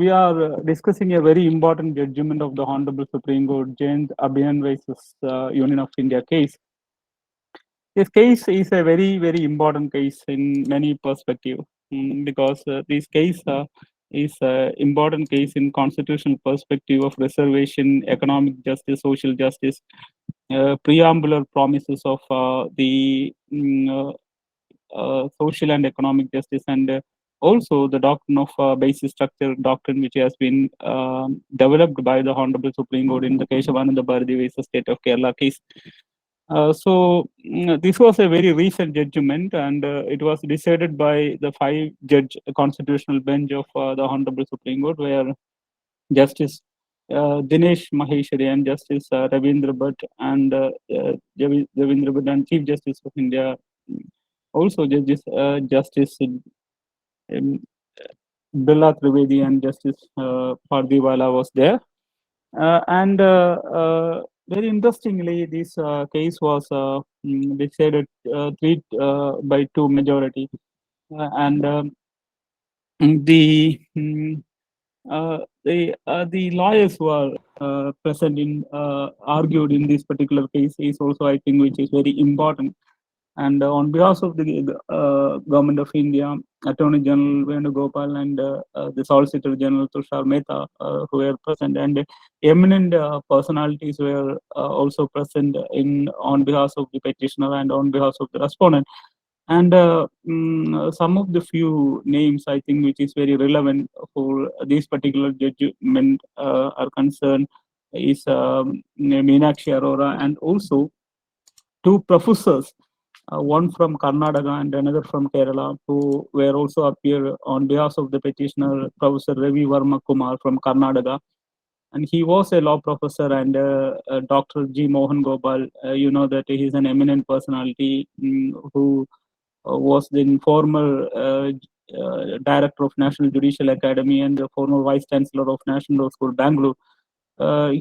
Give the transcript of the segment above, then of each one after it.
we are discussing a very important judgment of the Honorable Supreme Court, Janhit Abhiyan versus Union of India case. This case is a very, very important case in many perspectives because this case is an important case in constitutional perspective of reservation, economic justice, social justice, preambular promises of the social and economic justice, and also the doctrine of basic structure doctrine, which has been developed by the Honorable Supreme Court in the Keshavananda Bharati versus State of Kerala case. This was a very recent judgment, and it was decided by the 5-judge constitutional bench of the Honorable Supreme Court, where Justice Dinesh Maheshwari and Justice Ravindra Bhatt and Ravindra Bhatt and Chief Justice of India, also Justice Billa Trivedi and Justice Pardiwala was there. Very interestingly, this case was decided 3-2 majority, and the lawyers who are present in argued in this particular case is also, I think, which is very important. And on behalf of the Government of India, Attorney General Venugopal and the Solicitor General Tushar Mehta, who were present, and eminent personalities were also present on behalf of the petitioner and on behalf of the respondent. And some of the few names, I think, which is very relevant for this particular judgment are concerned is Meenakshi Arora, and also 2 professors, one from Karnataka and another from Kerala, who were also appear on behalf of the petitioner, Professor Ravi Varma Kumar from Karnataka. And he was a law professor, and Dr. G. Mohan Gopal, you know that he is an eminent personality who was the former director of National Judicial Academy and the former vice chancellor of National Law School, Bangalore.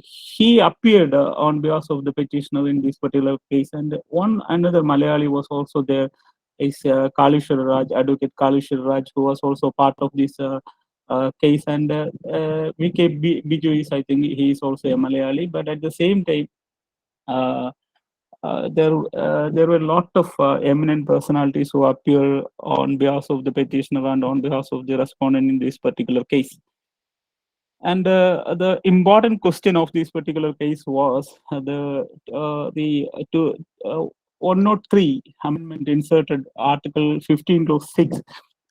He appeared on behalf of the petitioner in this particular case, and another Malayali was also there, is Kalishwar Raj, Advocate Kalishwar Raj, who was also part of this case, and VK Biju is, I think, he is also a Malayali, but at the same time, there were a lot of eminent personalities who appear on behalf of the petitioner and on behalf of the respondent in this particular case. And the important question of this particular case was the 103 amendment inserted Article 15-6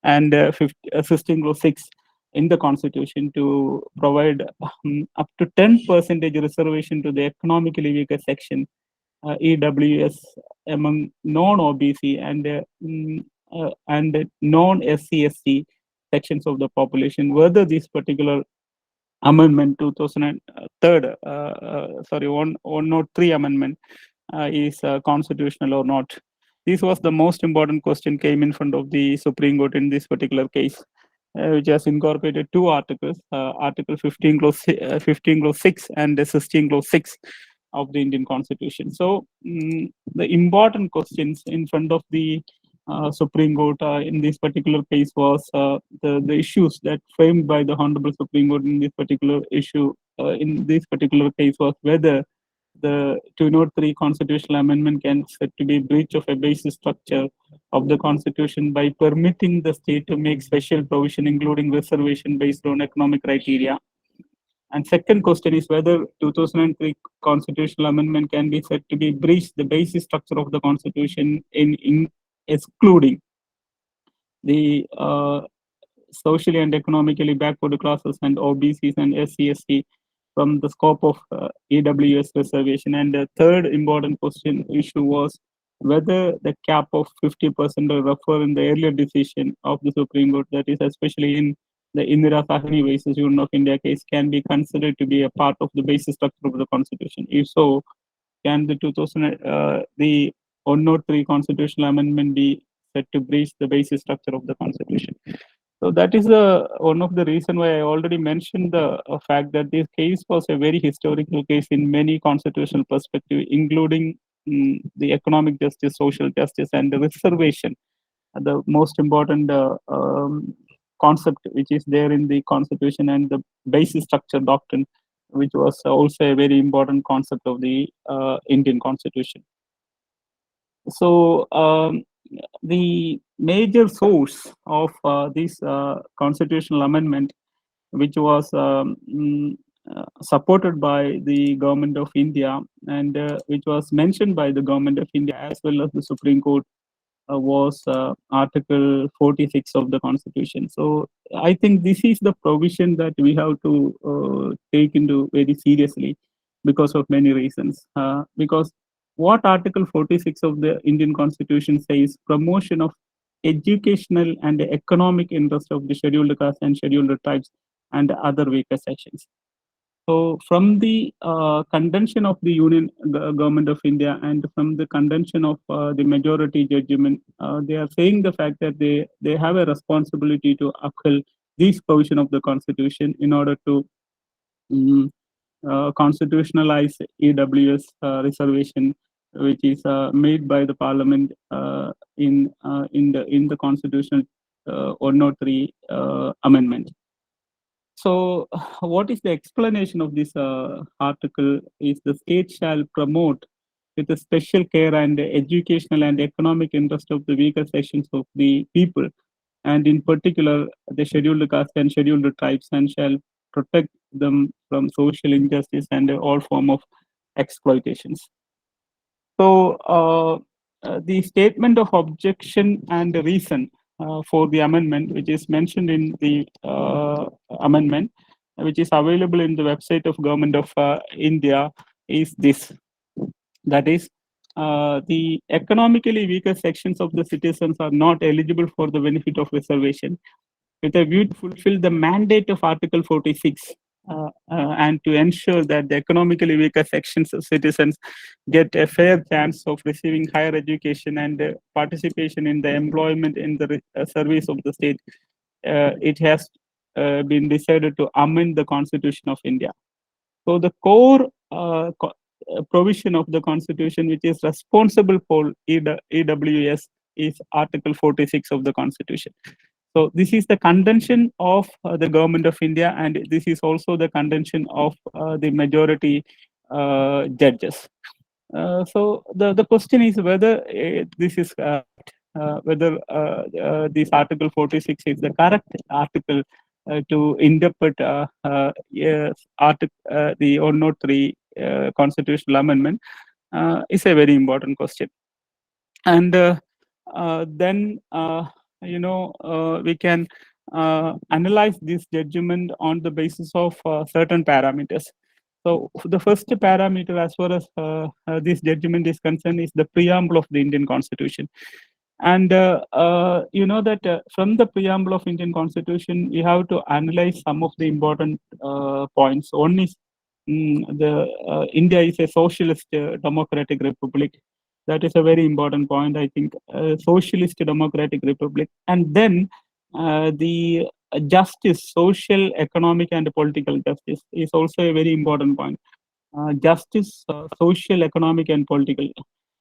and 16-6 in the Constitution to provide up to 10% reservation to the economically weaker section, EWS, among non-OBC and non-SC/ST sections of the population, whether this particular amendment 103 amendment is constitutional or not. This was the most important question came in front of the Supreme Court in this particular case, which has incorporated 2 articles, Article 15-6 and 16-6 of the Indian Constitution. So the important questions in front of the Supreme Court in this particular case was the issues that framed by the Honorable Supreme Court in this particular issue in this particular case was whether the 203 constitutional amendment can said to be breach of a basic structure of the Constitution by permitting the state to make special provision, including reservation based on economic criteria. And second question is whether 2003 constitutional amendment can be said to be breach the basic structure of the Constitution in excluding the socially and economically backward classes and OBCs and SC/ST from the scope of EWS reservation. And the third important issue was whether the cap of 50% refer in the earlier decision of the Supreme Court, that is especially in the Indira Sahni versus Union of India case, can be considered to be a part of the basic structure of the Constitution. If so, can the 103 constitutional amendment be said to breach the basic structure of the Constitution? So that is one of the reasons why I already mentioned the fact that this case was a very historical case in many constitutional perspectives, including the economic justice, social justice, and the reservation. The most important concept which is there in the constitution and the basic structure doctrine, which was also a very important concept of the Indian constitution. So the major source of this constitutional amendment, which was supported by the government of India and which was mentioned by the government of India as well as the Supreme Court, was Article 46 of the Constitution. So I think this is the provision that we have to take into very seriously because of many reasons. Because what Article 46 of the Indian Constitution says, promotion of educational and economic interest of the scheduled caste and scheduled tribes and other weaker sections. So from the contention of the Union Government of India and from the contention of the majority judgment, they are saying the fact that they have a responsibility to uphold this provision of the Constitution in order to constitutionalize EWS reservation, which is made by the Parliament in the Constitutional 103 amendment. So, what is the explanation of this article? Is the state shall promote with a special care and educational and economic interest of the weaker sections of the people, and in particular the scheduled caste and scheduled tribes, and shall protect them from social injustice and all form of exploitations. So, the statement of objection and reason for the amendment, which is mentioned in the amendment, which is available in the website of Government of India, is this. That is, the economically weaker sections of the citizens are not eligible for the benefit of reservation, with a view to fulfill the mandate of Article 46 and to ensure that the economically weaker sections of citizens get a fair chance of receiving higher education and participation in the employment in the service of the state. It has been decided to amend the Constitution of India. So the core provision of the Constitution, which is responsible for EWS, is Article 46 of the Constitution. So this is the contention of the Government of India, and this is also the contention of the majority judges. So the question is whether this is whether this Article 46 is the correct article to interpret yes, the 103 constitutional amendment is a very important question. And then we can analyze this judgment on the basis of certain parameters. So the first parameter, as far as this judgment is concerned, is the preamble of the Indian Constitution. And you know that from the preamble of Indian Constitution, we have to analyze some of the important points. One is India is a socialist democratic republic. That is a very important point, I think. Socialist democratic republic, and then the justice, social, economic, and political justice is also a very important point. Justice, social, economic, and political,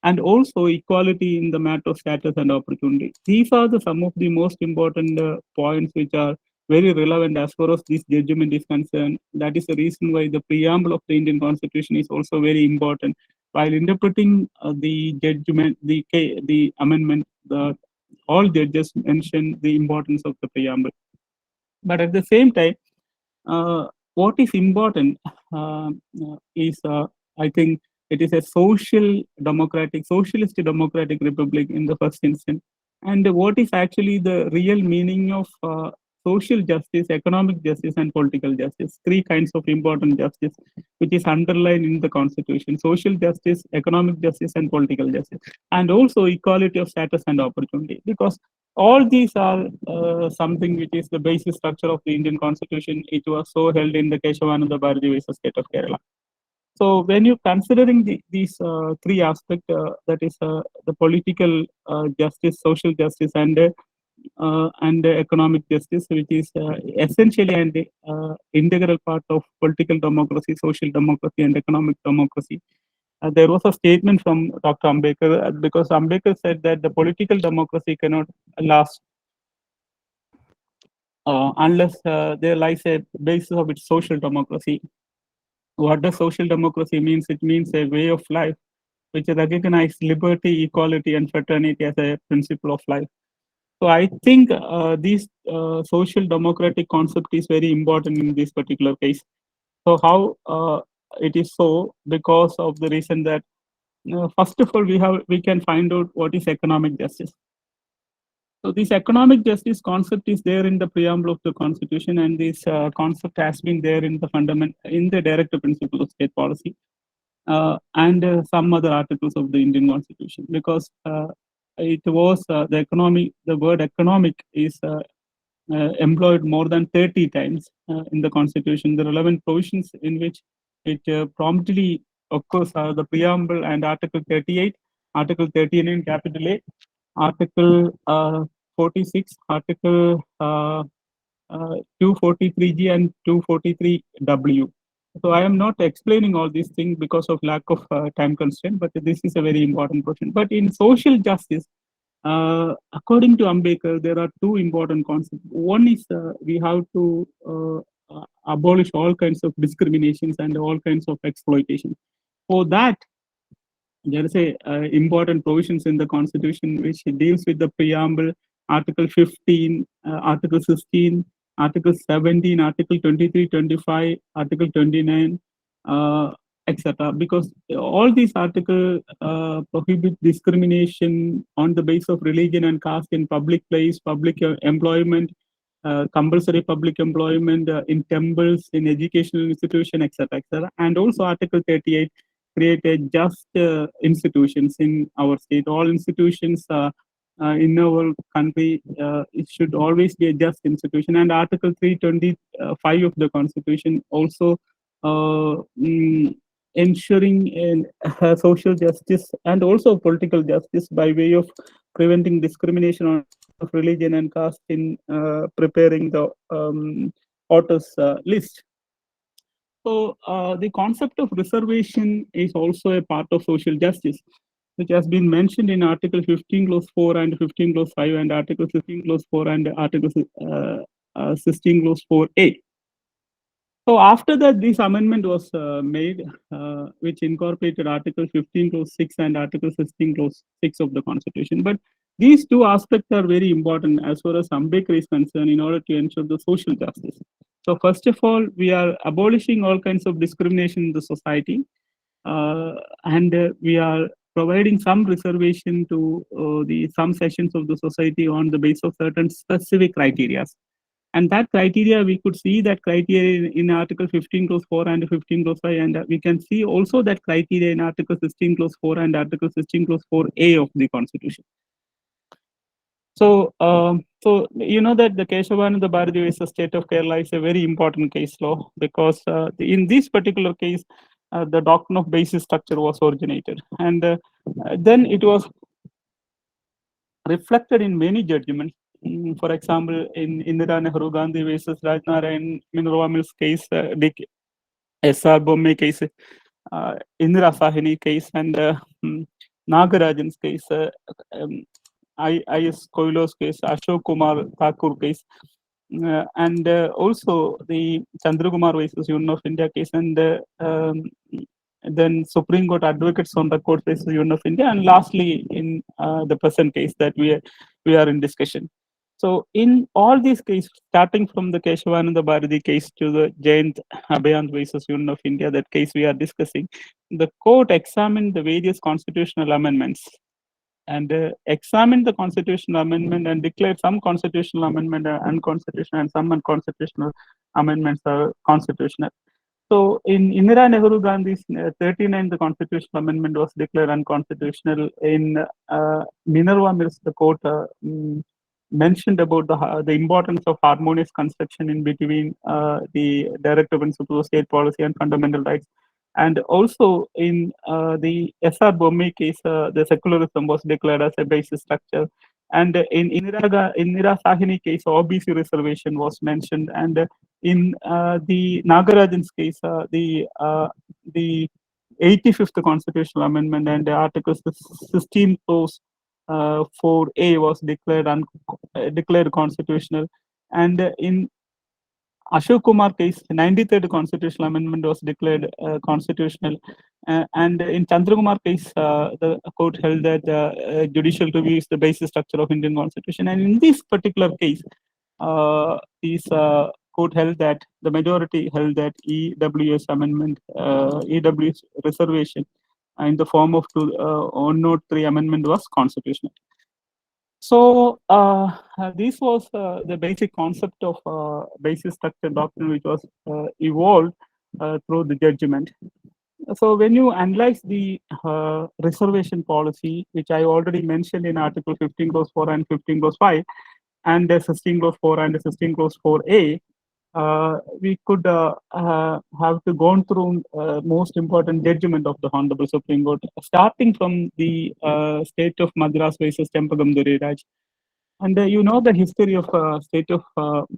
and also equality in the matter of status and opportunity. These are some of the most important points which are very relevant as far as this judgment is concerned. That is the reason why the preamble of the Indian Constitution is also very important. While interpreting the judgment, the amendment, all judges mention the importance of the preamble. But at the same time, what is important is, I think, it is a socialist democratic republic in the first instance. And what is actually the real meaning of social justice, economic justice, and political justice? Three kinds of important justice, which is underlined in the Constitution: social justice, economic justice, and political justice, and also equality of status and opportunity. Because all these are something which is the basic structure of the Indian Constitution. It was so held in the Keshavananda Bharati versus State of Kerala. So when you're considering these three aspects, that is the political justice, social justice, and economic justice, which is essentially an integral part of political democracy, social democracy, and economic democracy. There was a statement from Dr. Ambedkar, because Ambedkar said that the political democracy cannot last unless there lies a basis of its social democracy. What does social democracy means? It means a way of life which recognizes liberty, equality, and fraternity as a principle of life. So I think this social democratic concept is very important in this particular case. So how it is so? Because of the reason that first of all we can find out what is economic justice. So this economic justice concept is there in the preamble of the Constitution, and this concept has been there in the in the directive principle of state policy, and some other articles of the Indian Constitution. Because it was the economy, the word economic is employed more than 30 times in the Constitution. The relevant provisions in which it promptly occurs are the preamble and Article 38, Article 39, capital A, Article 46, Article 243G and 243W. So I am not explaining all these things because of lack of time constraint, but this is a very important question. But in social justice, according to Ambedkar, there are two important concepts. One is we have to abolish all kinds of discriminations and all kinds of exploitation. For that, there is a important provisions in the Constitution which deals with the preamble, Article 15, Article 16, Article 17, Article 23, 25, Article 29, etc. Because all these articles prohibit discrimination on the basis of religion and caste in public place, public employment, compulsory public employment in temples, in educational institution, etc., etc. And also Article 38 created just institutions in our state. All institutions in our country, it should always be a just institution. And Article 325 of the Constitution also ensuring social justice and also political justice by way of preventing discrimination on of religion and caste in preparing the voters list. So the concept of reservation is also a part of social justice, which has been mentioned in Article 15 clause 4 and 15 clause 5 and Article 15 clause 4 and Article 16 clause 4A. So after that, this amendment was made, which incorporated Article 15 clause 6 and Article 16 clause 6 of the Constitution. But these two aspects are very important as far as Ambedkar is concerned in order to ensure the social justice. So first of all, we are abolishing all kinds of discrimination in the society, and we are providing some reservation to the some sections of the society on the basis of certain specific criteria. And that criteria, we could see that criteria in Article 15 clause 4 and 15 clause 5, and we can see also that criteria in Article 16 clause 4 and Article 16 clause 4A of the Constitution. So, so you know that the Keshavananda Bharati versus State of Kerala is a very important case law because in this particular case, the doctrine of basis structure was originated, and then it was reflected in many judgments. For example, in Indira Nehru Gandhi versus Rajnarayan Minerva Mills case, S.R. Bomme case, Indira Sahini case, and Nagarajan's case, I.S. Koilo's case, Ashok Kumar Thakur case, and also the Chandrakumar versus Union of India case, and then Supreme Court advocates on the court versus Union of India, and lastly in the present case that we are in discussion. So in all these cases, starting from the Keshavananda Bharati case to the Janhit Abhiyan versus Union of India, that case we are discussing, the court examined the various constitutional amendments and examined the constitutional amendment and declared some constitutional amendment unconstitutional and some unconstitutional amendments are constitutional. So in Indira Nehru Gandhi's 39, the constitutional amendment was declared unconstitutional. In Minerva Mills, the court mentioned about the importance of harmonious construction in between the directive principle of state policy and fundamental rights. And also in the S.R. Bomme case, the secularism was declared as a basis structure. And in Indira Sahini case, OBC reservation was mentioned. And in the Nagarajan's case, the 85th constitutional amendment and Article 16 clause 4A was declared constitutional. And in Ashok Kumar case, 93rd constitutional amendment was declared constitutional. And in Chandrakumar case, the court held that judicial review is the basic structure of Indian constitution. And in this particular case, this court held that the majority held that EWS amendment, EWS reservation in the form of 103 amendment was constitutional. So this was the basic concept of basic structure doctrine, which was evolved through the judgment. So when you analyze the reservation policy, which I already mentioned in Article 15 clause 4 and 15 clause 5, and 16 clause 4 and 16 clause 4a, we could have to go through most important judgment of the Honorable Supreme Court, starting from the state of Madras versus Tempagam Duriraj. And you know the history of state of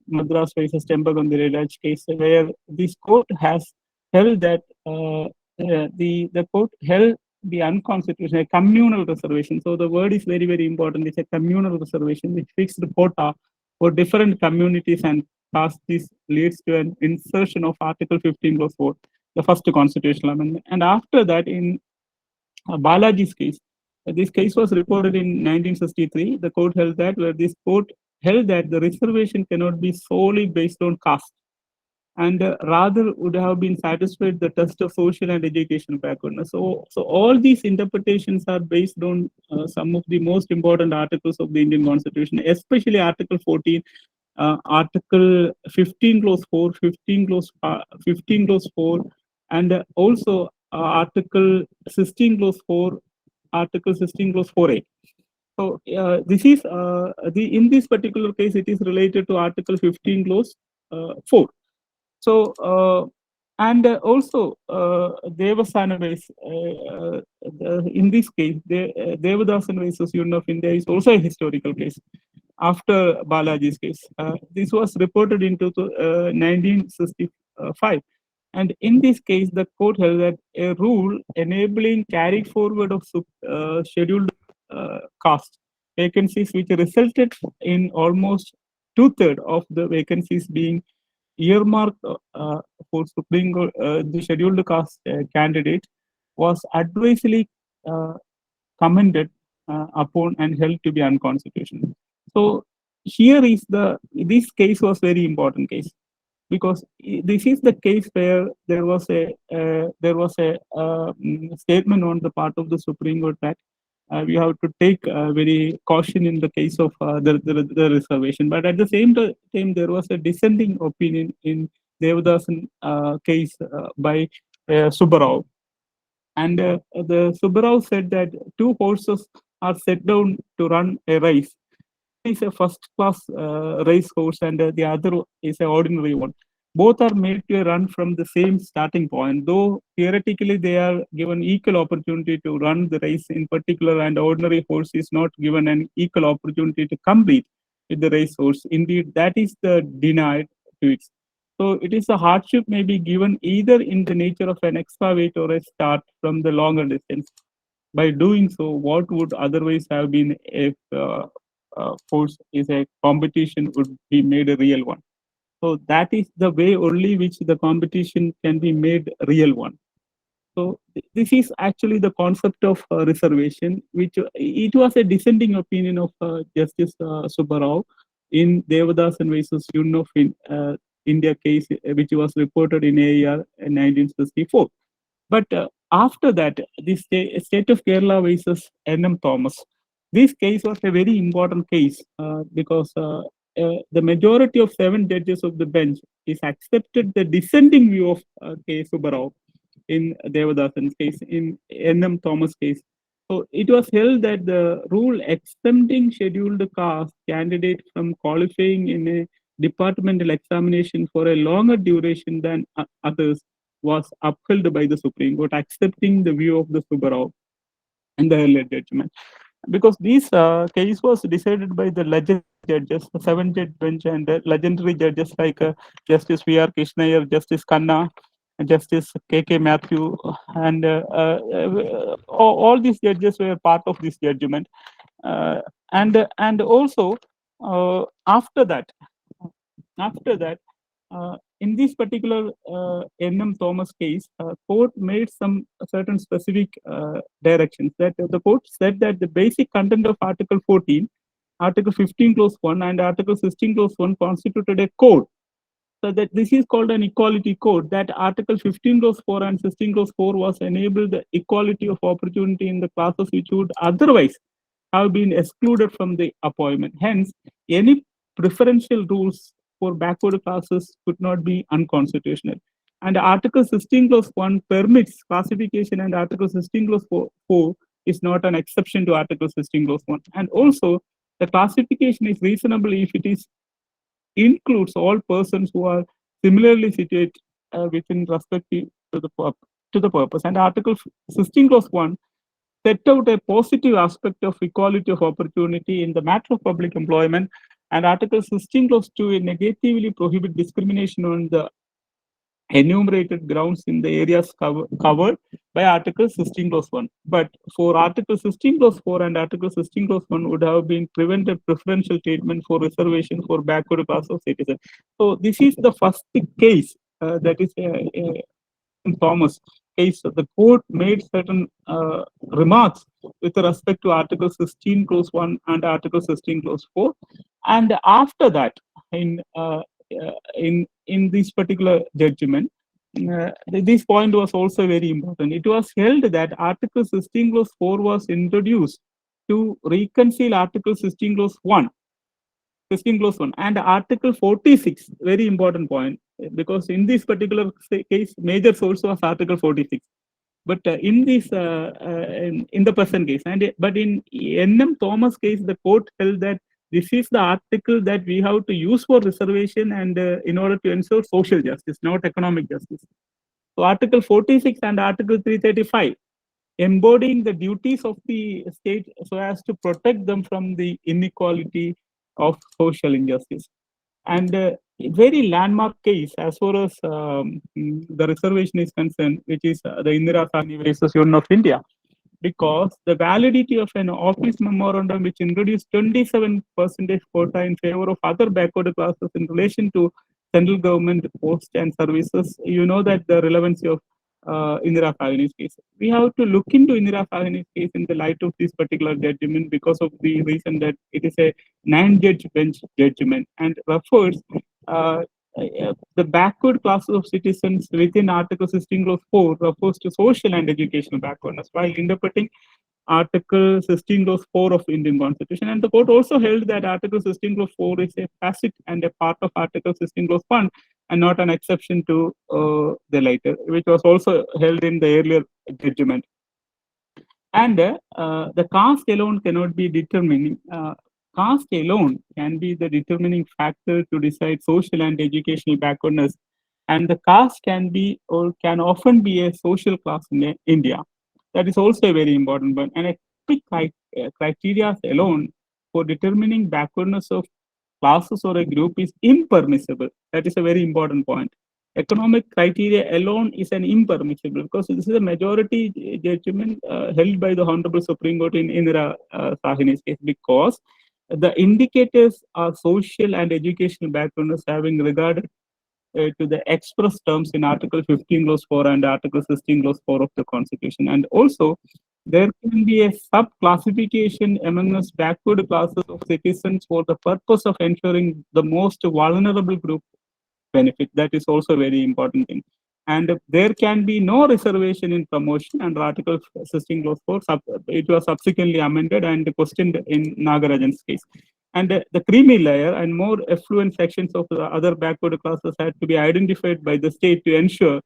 Madras versus Tempagam Duriraj case, where this court has held that the court held the unconstitutional communal reservation. So the word is very, very important. It's a communal reservation which fixed the quota for different communities and caste. This leads to an insertion of Article 15 clause 4, the first constitutional amendment. And after that, in Balaji's case, this case was reported in 1963. The court held that the reservation cannot be solely based on caste, and rather would have been satisfied the test of social and educational backwardness. So all these interpretations are based on some of the most important articles of the Indian Constitution, especially Article 14, Article 15 clause 4, 15 clause 4, and also Article 16 clause 4, Article 16 clause 4a. So this is in this particular case, it is related to Article 15 clause 4. So and also Devasana base, in this case, Devadasan versus Union of India is also a historical case after Balaji's case. This was reported into 1965. And in this case, the court held that a rule enabling carry forward of scheduled caste vacancies, which resulted in almost 2/3 of the vacancies being earmarked for Supreme Court, the scheduled caste candidate, was advisedly commented upon and held to be unconstitutional. So here is this case was very important case, because this is the case where there was a statement on the part of the Supreme Court that we have to take very caution in the case of the reservation. But at the same time, there was a dissenting opinion in Devadasan case by Subbarao. And the Subbarao said that two horses are set down to run a race. Is a first class race horse and the other is an ordinary one. Both are made to run from the same starting point, though theoretically they are given equal opportunity to run the race in particular, and ordinary horse is not given an equal opportunity to compete with the race horse. Indeed, that is the denied to it. So it is a hardship may be given either in the nature of an extra weight or a start from the longer distance. By doing so, what would otherwise have been if force is a competition would be made a real one. So that is the way only which the competition can be made a real one. So this is actually the concept of reservation, which it was a dissenting opinion of Justice Subbarao in Devadasan versus Union of India case, which was reported in AER in 1964. But after that, the state of Kerala versus N.M. Thomas. This case was a very important case because the majority of 7 judges of the bench is accepted the dissenting view of K. Subbarao in Devadasan's case, in N.M. Thomas case. So it was held that the rule exempting scheduled caste candidate from qualifying in a departmental examination for a longer duration than others was upheld by the Supreme Court, accepting the view of the Subbarao in the earlier judgment. Because this case was decided by the legendary judges, the 7-judge bench, and legendary judges like Justice V.R. Krishnaiyer, Justice Khanna, Justice K.K. Matthew, and all these judges were part of this judgment. And also, after that, After that, in this particular N.M. Thomas case, court made some certain specific directions that the court said that the basic content of Article 14, Article 15 clause 1 and Article 16 clause 1 constituted a code. So that this is called an equality code, that Article 15 clause 4 and 16 clause 4 was enabled the equality of opportunity in the classes which would otherwise have been excluded from the appointment. Hence, any preferential rules for backward classes could not be unconstitutional. And Article 16 clause 1 permits classification, and Article 16 clause 4 is not an exception to Article 16 clause 1. And also, the classification is reasonable if it is includes all persons who are similarly situated within respect to the purpose. And Article 16 clause 1 set out a positive aspect of equality of opportunity in the matter of public employment, and Article 16 clause 2 negatively prohibit discrimination on the enumerated grounds in the areas covered by Article 16 clause 1. But for Article 16 clause 4 and Article 16 clause 1 would have been prevented preferential treatment for reservation for backward class of citizens. So this is the first case that is in Thomas case. The court made certain remarks with respect to Article 16 clause 1 and Article 16 clause 4. And after that, in this particular judgment, this point was also very important. It was held that Article 16 clause 4 was introduced to reconcile Article 16 clause 1. 16 clause 1 and Article 46, very important point, because in this particular case, major source was Article 46. But in this, in the present case, but in N.M. Thomas case, the court held that this is the article that we have to use for reservation and in order to ensure social justice, not economic justice. So Article 46 and Article 335 embodying the duties of the state so as to protect them from the inequality of social injustice. And a very landmark case as far as the reservation is concerned, which is the Indira Sahni versus Union of India, because the validity of an office memorandum which introduced 27% quota in favor of other backward classes in relation to central government posts and services, you know that the relevancy of Indira Sahini's case. We have to look into Indira Sahini's case in the light of this particular judgment because of the reason that it is a 9-judge bench judgment and refers the backward classes of citizens within Article 16 clause 4 refers to social and educational backwardness while interpreting Article 16 clause 4 of Indian Constitution. And the court also held that Article 16 clause 4 is a facet and a part of Article 16 clause 1 and not an exception to the later, which was also held in the earlier judgment. And the caste alone cannot be determining. Caste alone can be the determining factor to decide social and educational backwardness, and the caste can be or can often be a social class in India. That is also a very important point. And economic criteria alone for determining backwardness of classes or a group is impermissible. That is a very important point. Economic criteria alone is an impermissible because this is a majority judgment held by the Honorable Supreme Court in Indira Sahini's case, because the indicators are social and educational backgrounds having regard to the express terms in Article 15 clause 4 and Article 16 clause 4 of the Constitution. And also, there can be a sub-classification among us backward classes of citizens for the purpose of ensuring the most vulnerable group benefit. That is also a very important thing. And there can be no reservation in promotion under Article 16 clause 4. It was subsequently amended and questioned in Nagarajan's case. And the creamy layer and more affluent sections of the other backward classes had to be identified by the state to ensure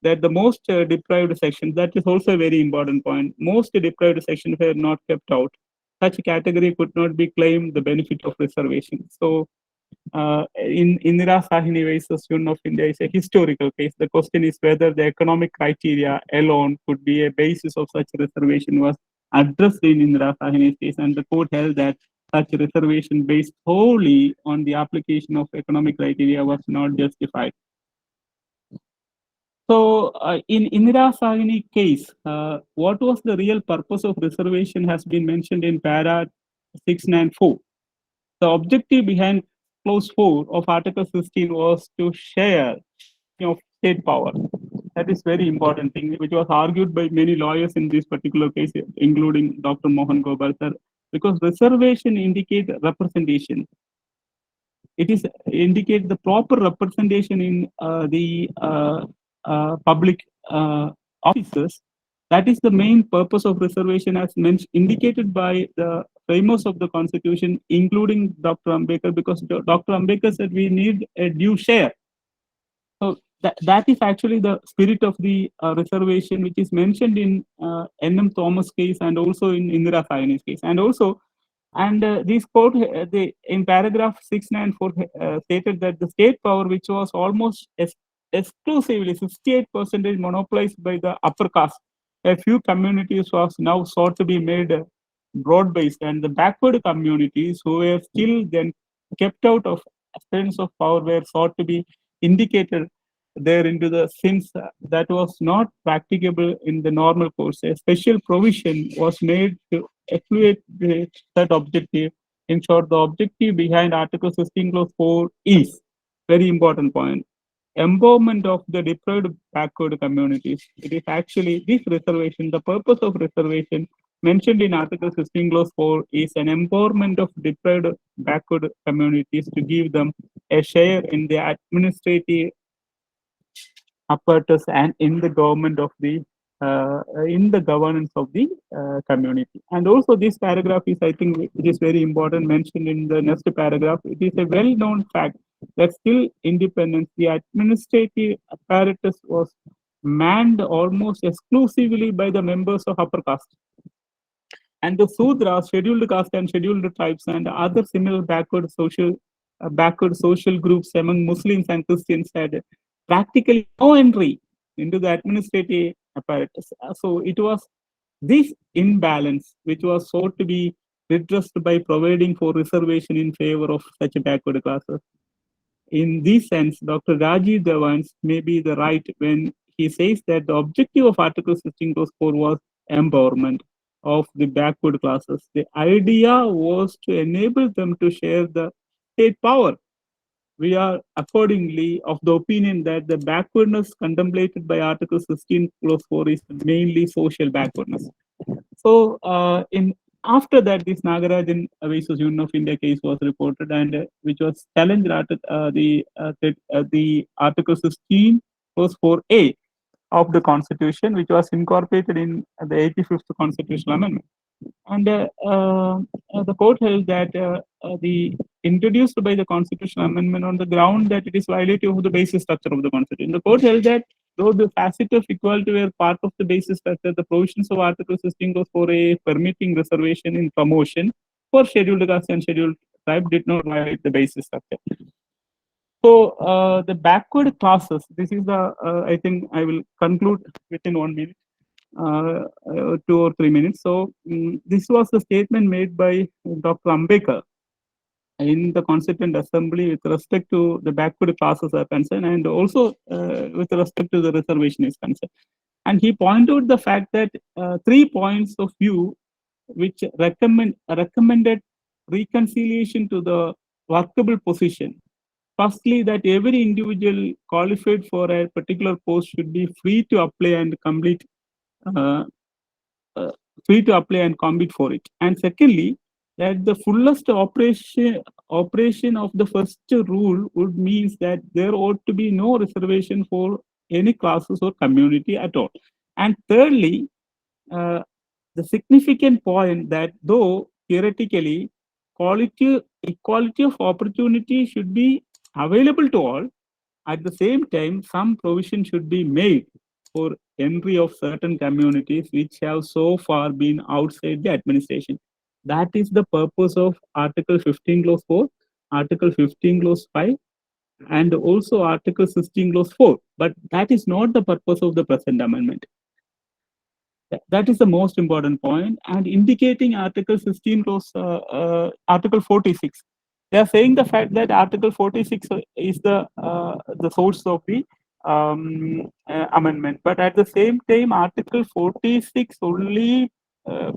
that the most deprived sections, that is also a very important point, most deprived sections were not kept out. Such category could not be claimed the benefit of reservation. So in Indira Sahini versus Union of India is a historical case. The question is whether the economic criteria alone could be a basis of such reservation was addressed in Indira Sahini's case, and the court held that such reservation based wholly on the application of economic criteria was not justified. So in Indira Sahini case, what was the real purpose of reservation has been mentioned in para 694. The objective behind clause 4 of Article 16 was to share of state power. That is very important thing, which was argued by many lawyers in this particular case, including Dr. Mohan Gobal sir, because reservation indicate representation. It is indicate the proper representation in the public offices. That is the main purpose of reservation, as indicated by the framers of the constitution, including Dr. Ambedkar, because Dr. Ambedkar said we need a due share. So that is actually the spirit of the reservation, which is mentioned in N.M. Thomas case and also in Indira Sayani's case. And also, this quote in paragraph 694 stated that the state power, which was almost exclusively 68% monopolized by the upper caste, a few communities was now sought to be made broad-based, and the backward communities who were still then kept out of sense of power were sought to be indicated there into the sense that was not practicable in the normal course. A special provision was made to effluate that objective. In short, the objective behind Article 16 Clause 4 is very important point. Empowerment of the deprived backward communities. It is actually this reservation, the purpose of reservation mentioned in Article 16 Clause 4 is an empowerment of deprived backward communities to give them a share in the administrative apparatus and in the government of the in the governance of the community. And also this paragraph is, I think, it is very important, mentioned in the next paragraph. It is a well-known fact that still independence, the administrative apparatus was manned almost exclusively by the members of upper caste. And the Sudras, scheduled caste and scheduled tribes, and other similar backward social groups among Muslims and Christians had practically no entry into the administrative apparatus. So it was this imbalance which was sought to be redressed by providing for reservation in favor of such backward classes. In this sense, Dr. Rajiv Devan's may be the right when he says that the objective of Article 16 Clause 4 was empowerment of the backward classes. The idea was to enable them to share the state power. We are accordingly of the opinion that the backwardness contemplated by Article 16 Clause 4 is mainly social backwardness. So, in after that, this Nagarajan versus Union of India case was reported, and which was challenged at the Article 16 Clause 4A of the Constitution, which was incorporated in the 85th Constitutional Amendment. And the court held that the introduced by the constitutional amendment on the ground that it is violative of the basic structure of the constitution. The court held that though the facet of equality were part of the basic structure, the provisions of Article 16 Clause 4A permitting reservation in promotion for scheduled caste and scheduled tribe did not violate the basic structure. So the backward classes, this is the, I think I will conclude within 1 minute. 2 or 3 minutes. So this was the statement made by Dr. Ambedkar in the Constituent Assembly with respect to the backward classes are concerned, and also with respect to the reservation is concerned. And he pointed out the fact that 3 points of view which recommended reconciliation to the workable position. Firstly, that every individual qualified for a particular post should be free to apply and complete free to apply and compete for it. And secondly, that the fullest operation of the first rule would means that there ought to be no reservation for any classes or community at all. And thirdly, the significant point that though theoretically equality of opportunity should be available to all, at the same time, some provision should be made for entry of certain communities which have so far been outside the administration. That is the purpose of Article 15 Clause 4, Article 15 Clause 5, and also Article 16 Clause 4. But that is not the purpose of the present amendment. That is the most important point. And indicating Article 16 Clause, Article 46. They are saying the fact that Article 46 is the source of the amendment, but at the same time, Article 46 only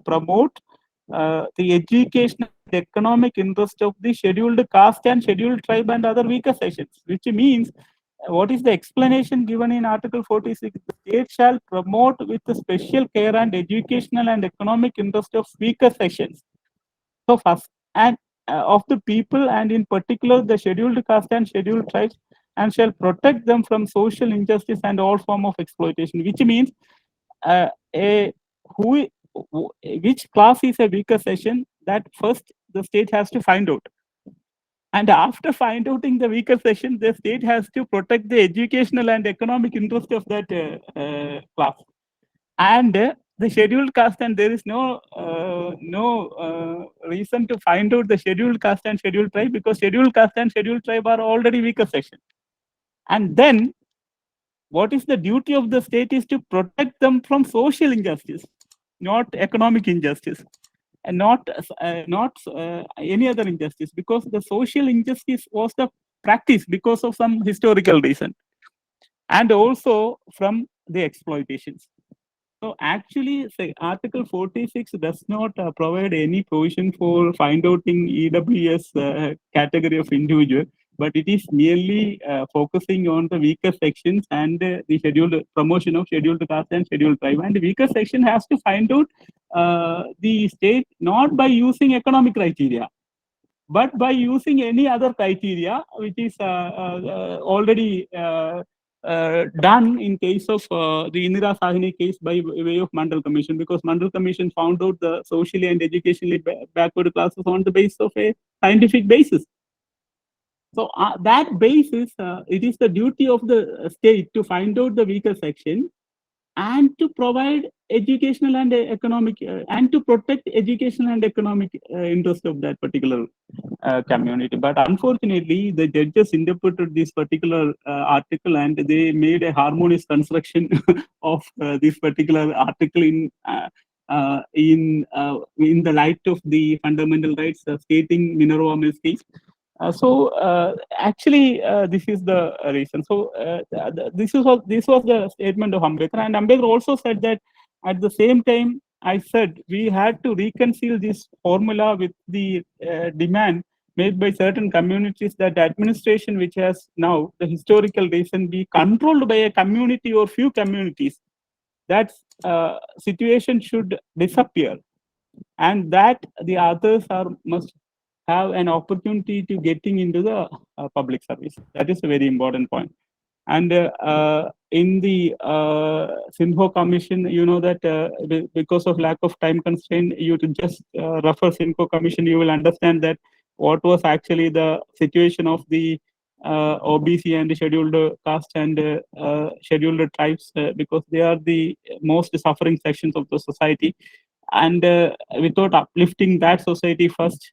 promote the educational the economic interest of the scheduled caste and scheduled tribe and other weaker sections, which means what is the explanation given in Article 46? The state shall promote with special care and educational and economic interest of weaker sections. So first, and of the people, and in particular the scheduled caste and scheduled tribes, and shall protect them from social injustice and all form of exploitation, which means a who which class is a weaker section, that first the state has to find out. And after finding out the weaker section, the state has to protect the educational and economic interest of that class. And the scheduled caste, and there is no reason to find out the scheduled caste and scheduled tribe, because scheduled caste and scheduled tribe are already weaker section. And then what is the duty of the state is to protect them from social injustice, not economic injustice, and not any other injustice, because the social injustice was the practice because of some historical reason, and also from the exploitations. So actually, say, Article 46 does not provide any provision for find outing EWS category of individual, but it is merely focusing on the weaker sections and the scheduled promotion of scheduled caste and scheduled tribe. And the weaker section has to find out the state not by using economic criteria, but by using any other criteria, which is already done in case of the Indira Sahini case by way of Mandal Commission, because Mandal Commission found out the socially and educationally backward classes on the basis of a scientific basis. So that basis, it is the duty of the state to find out the weaker section and to provide educational and economic and to protect educational and economic interest of that particular community. But unfortunately, the judges interpreted this particular article, and they made a harmonious construction of this particular article in the light of the fundamental rights, stating Minerva Mills case. Actually, this is the reason. So this was the statement of Ambedkar, and Ambedkar also said that at the same time, I said we had to reconcile this formula with the demand made by certain communities that administration, which has now the historical reason, be controlled by a community or few communities. That situation should disappear, and that the others must have an opportunity to getting into the public service. That is a very important point. And in the Sinho Commission, you know that because of lack of time constraint, you to just refer Sinho Commission, you will understand that what was actually the situation of the OBC and the scheduled caste and scheduled tribes, because they are the most suffering sections of the society. And without uplifting that society first,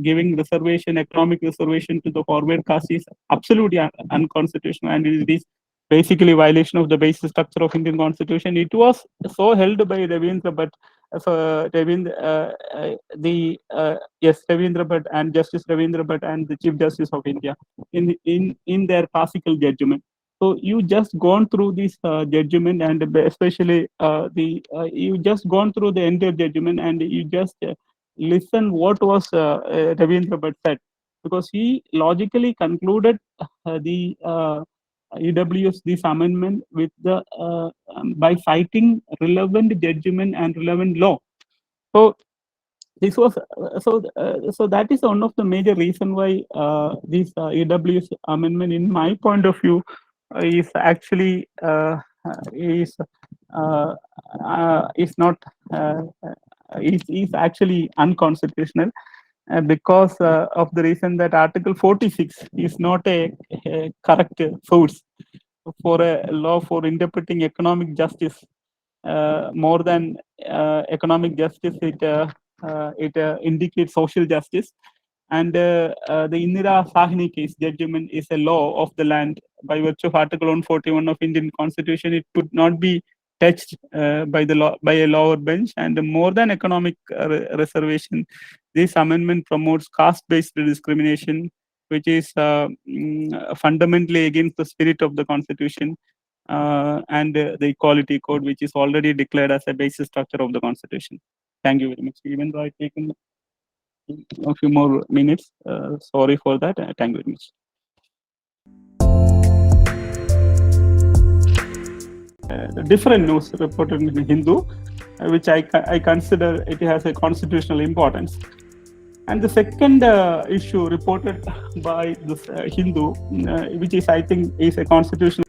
giving reservation, economic reservation to the forward caste is absolutely unconstitutional, and it is basically violation of the basic structure of Indian Constitution. It was so held by Ravindra Bhatt, Ravindra Bhatt and Justice Ravindra Bhatt and the Chief Justice of India in their classical judgment. So you just gone through this judgment, and especially you just gone through the entire judgment, and you just listen what was Ravindra Bhatt said, because he logically concluded the EWS this amendment with the by citing relevant judgment and relevant law. So this was so that is one of the major reason why this EWS amendment, in my point of view, is actually is not is actually unconstitutional, because of the reason that Article 46 is not a correct source for a law for interpreting economic justice. More than economic justice, it indicates social justice. And the Indira Sahini case judgment is a law of the land by virtue of Article 141 of Indian Constitution. It could not be touched by a lower bench. And more than economic reservation, this amendment promotes caste-based discrimination, which is fundamentally against the spirit of the Constitution and the Equality Code, which is already declared as a basic structure of the Constitution. Thank you very much. Even though I taken a few more minutes. Sorry for that. Thank you very much. Different news reported in Hindu, which I consider it has a constitutional importance. And the second issue reported by this Hindu, which is I think is a constitutional